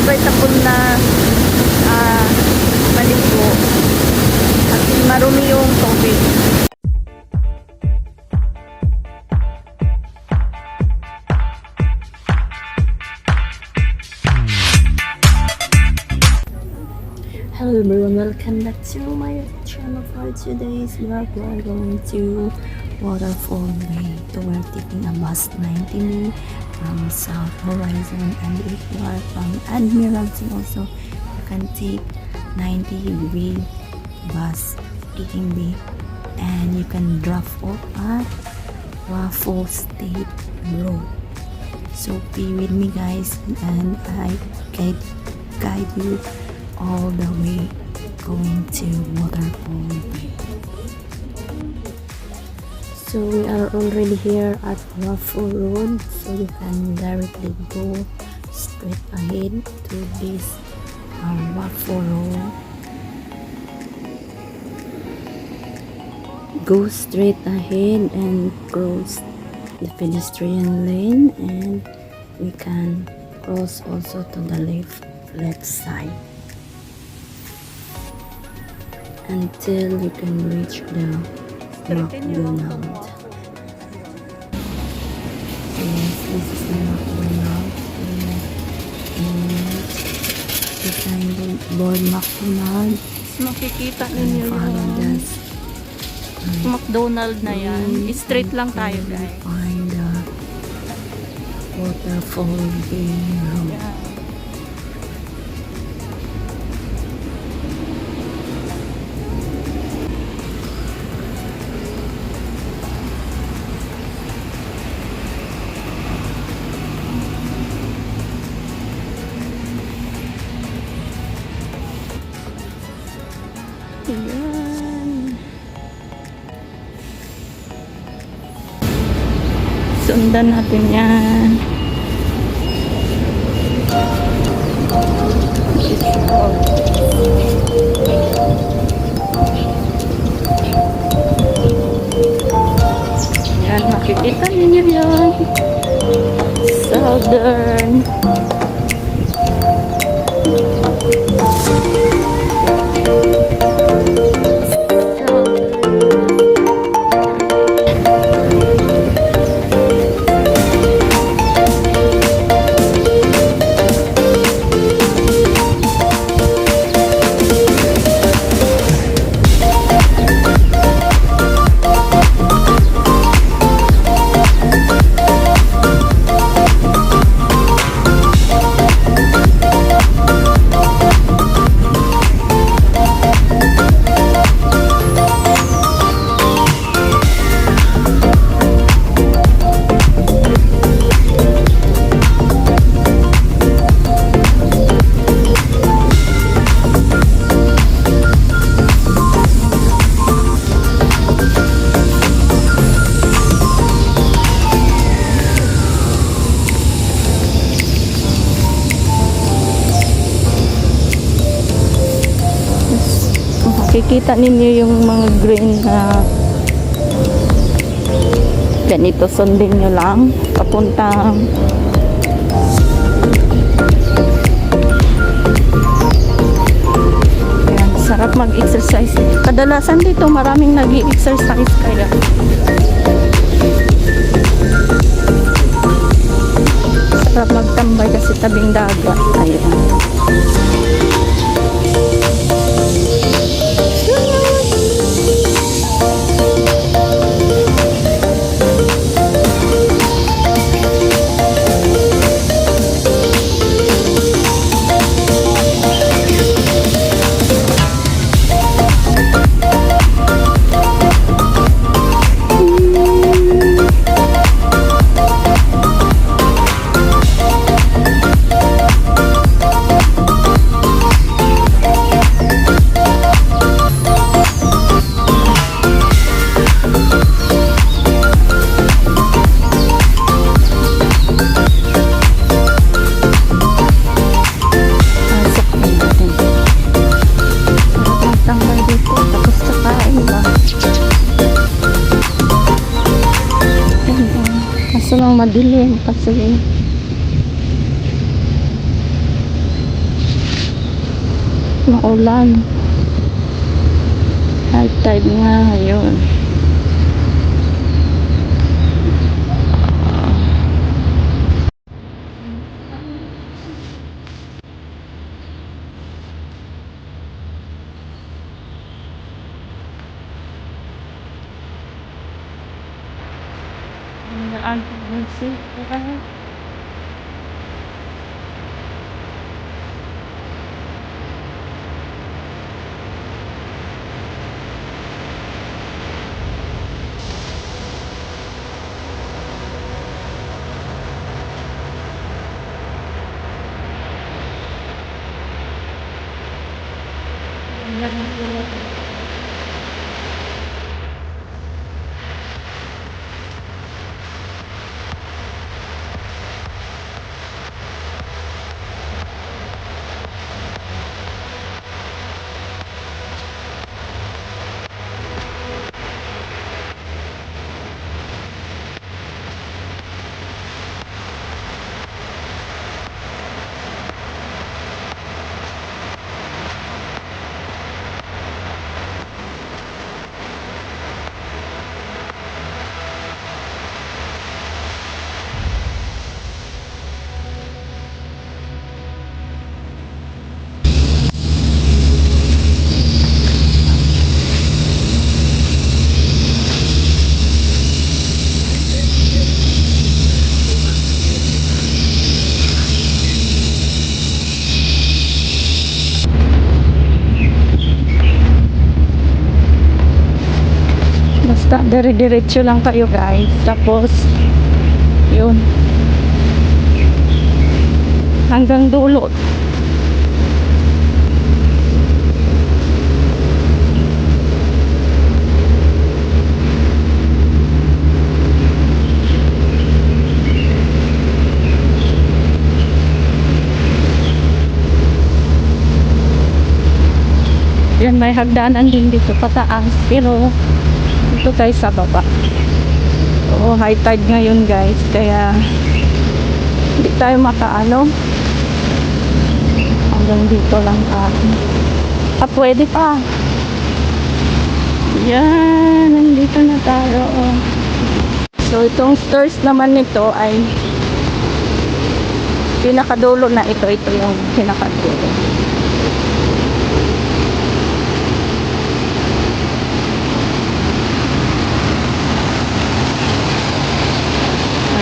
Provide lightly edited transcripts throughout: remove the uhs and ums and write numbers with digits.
comfortable na maligo at marumi yung tubig. Hello everyone, welcome back to my channel. For today's vlog, we are going to Waterfall Bay. We're taking a bus 90 minutes from South Horizon, and if you are from Admiralty also, you can take 90-degree bus 18B, and you can drop off at Waffle State Road. So be with me guys, and I guide you all the way going to Waterfall Bay. So we are already here at Waffle Road, so you can directly go straight ahead to this Waffle Road. Go straight ahead and cross the pedestrian lane, and we can cross also to the left side until you can reach the McDonald's. Yes, this is the McDonald's, and the signboard McDonald's. Makikita ninyo yung McDonald's na yan. Straight lang tayo guys. Find the Waterfall Bay Road. Yeah. Ayan. Sundan natin yan. Yan, makikita ninyo yan. Southern. Makikita ninyo yung mga green na ganito, sundin nyo lang papuntang ayan, sarap mag-exercise. Kadalasan dito maraming nag-i-exercise kaya sarap magtambay kasi tabing dagat. Ayun. madilim kasi maulan. High tide nga ngayon. Basta dire-diretso lang kayo guys. Tapos yun, hanggang dulo. Yan, may hagdanan din dito pataas, pero dito tayo sa baba. Oo, high tide ngayon guys, kaya hindi tayo makaano. Hanggang dito lang tayo. Pwede pa. Yan, nandito na tayo. So itong stairs naman nito ay pinakadulo na ito. Ito yung pinakadulo.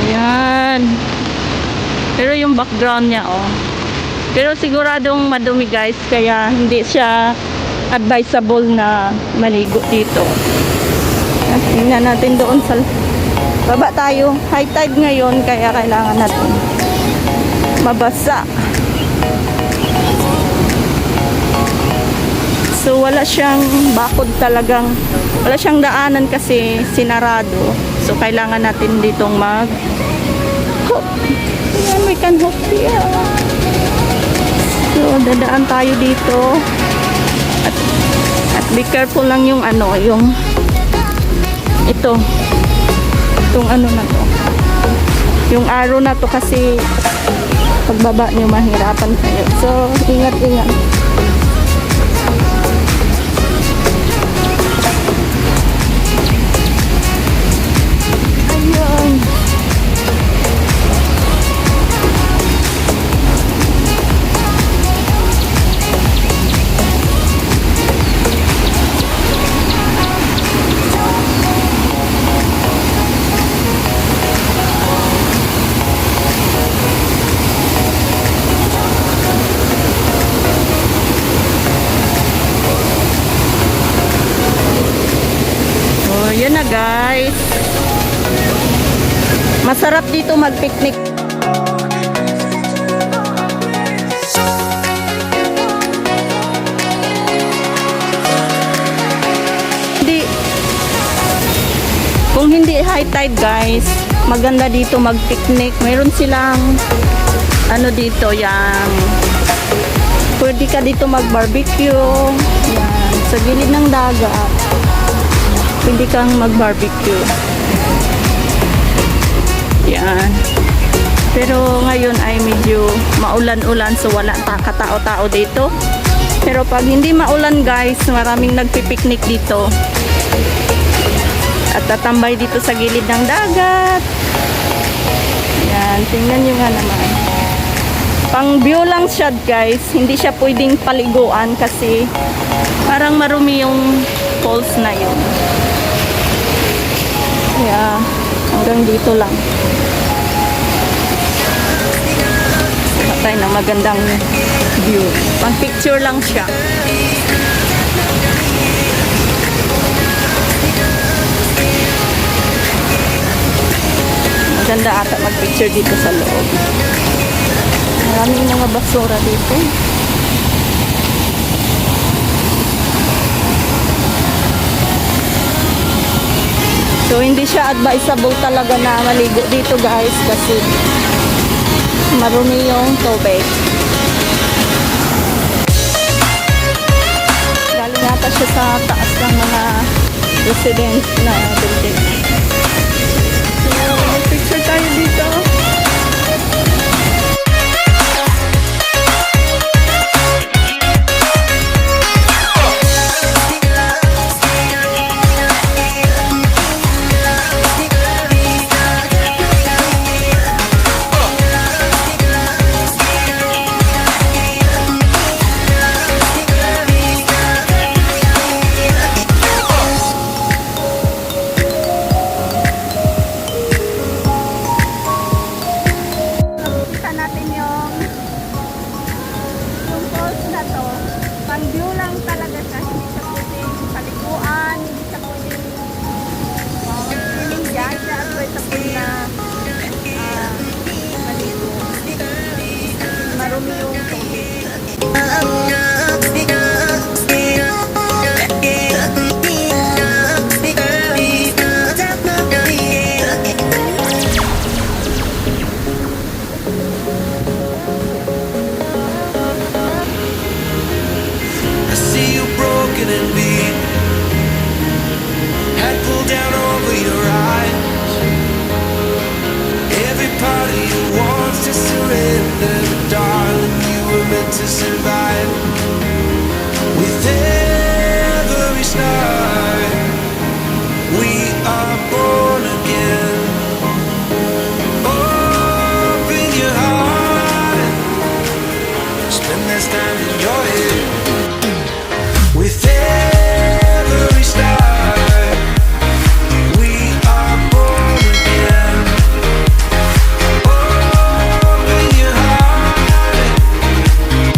Ayan. Pero yung background niya, oh. Pero siguradong madumi guys, kaya hindi siya advisable na maligo dito. At tingnan natin doon sa baba tayo. High tide ngayon, kaya kailangan natin mabasa. So wala siyang bakod talagang, wala siyang daanan kasi sinarado. So kailangan natin ditong mag hook. Ayan, we can hook here. So dadaan tayo dito. At be careful lang yung ano, yung itong ano na to. Yung arrow na to kasi pagbaba nyo mahirapan kayo. So ingat-ingat. Yun na guys, masarap dito mag-picnic. Kung hindi high tide guys, maganda dito mag-picnic. Mayroon silang ano dito, yang pwede ka dito mag-barbecue. Yan, sa gilid ng dagat pwede kang mag-barbecue. Yan. Pero ngayon ay medyo maulan-ulan, so wala katao-tao dito. Pero pag hindi maulan guys, maraming nagpipiknik dito. At tatambay dito sa gilid ng dagat. Yan, tingnan nyo nga naman. Pang view lang siya guys, hindi siya pwedeng paliguan kasi parang marumi yung falls na yun. Kaya hanggang dito lang. Patay na magandang view. Pang picture lang siya. Maganda ata mag-picture dito sa loob. Maraming mga basura dito. So hindi siya advisable talaga na maligo dito guys kasi marumi yung tubig. Galing nata siya sa taas ng mga resident na building. So mag-picture tayo dito. Pang-view lang talaga siya, hindi siya pwedeng paliguan, hindi siya pwedeng swimming dyan, siya advisable na maligo. Marumi yung tubig. And beat head pulled down over your eyes. Every part of you wants to surrender, darling. You were meant to survive. With every start, we are born again. Open your heart and spend this time in your head.